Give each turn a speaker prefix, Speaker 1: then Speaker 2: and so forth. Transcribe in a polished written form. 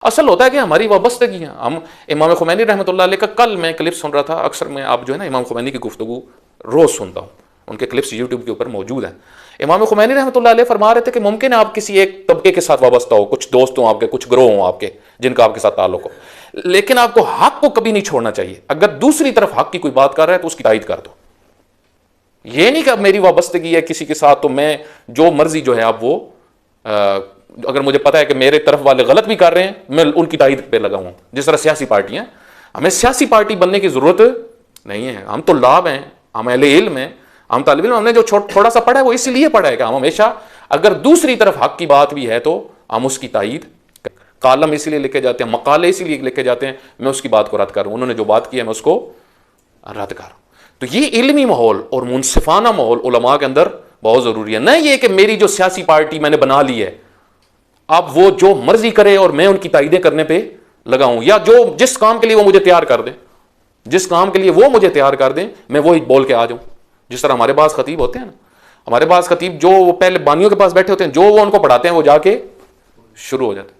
Speaker 1: असल होता है कि हमारी वाबस्तगियाँ, हम इमाम खुमैनी रहमतुल्लाह अलैह का कल मैं क्लिप सुन रहा था, अक्सर मैं आप जो है ना इमाम खुमैनी की गुफ्तगू रोज़ सुनता हूँ, उनके क्लिप्स यूट्यूब के ऊपर मौजूद हैं। इमाम खुमैनी रहमतुल्लाह अलैह फरमा रहे थे कि मुमकिन है आप किसी एक तबके के साथ वाबस्ता हो, कुछ दोस्त हों आपके, कुछ ग्रोह हों आपके जिनका आपके साथ ताल्लुक हो, लेकिन आपको हक को कभी नहीं छोड़ना चाहिए। अगर दूसरी तरफ हक की कोई बात कर रहा है तो उसकी तायद कर दो। ये नहीं कि अब मेरी वाबस्तगी है किसी के साथ तो मैं जो मर्जी जो है अब वो अगर मुझे पता है कि मेरे तरफ वाले गलत भी कर रहे हैं मैं उनकी तायद पे लगा हूं। जिस तरह सियासी पार्टियां, हमें सियासी पार्टी बनने की जरूरत नहीं है। हम तो लाभ हैं, हम अहले इल्म हैं, हम तालिब इल्म, हमने जो थोड़ा सा पढ़ा है वो इसलिए पढ़ा है कि हम हमेशा अगर दूसरी तरफ हक की बात भी है तो हम उसकी तायद, कालम इसीलिए लिखे जाते हैं, मकाले इसीलिए लिखे जाते हैं, मैं उसकी बात को रद्द करूं, उन्होंने जो बात की है मैं उसको रद्द करूं। तो ये इल्मी माहौल और मुनसिफाना माहौल उलमा के अंदर बहुत जरूरी है। न ये कि मेरी जो सियासी पार्टी मैंने बना ली है अब वो जो मर्जी करे और मैं उनकी तायदें करने पे लगाऊं, या जो जिस काम के लिए वो मुझे तैयार कर दें, जिस काम के लिए वो मुझे तैयार कर दें मैं वो ही बोल के आ जाऊं। जिस तरह हमारे पास खतीब होते हैं ना, हमारे पास खतीब जो वो पहले बानियों के पास बैठे होते हैं, जो वो उनको पढ़ाते हैं वो जाके शुरू हो जाते हैं।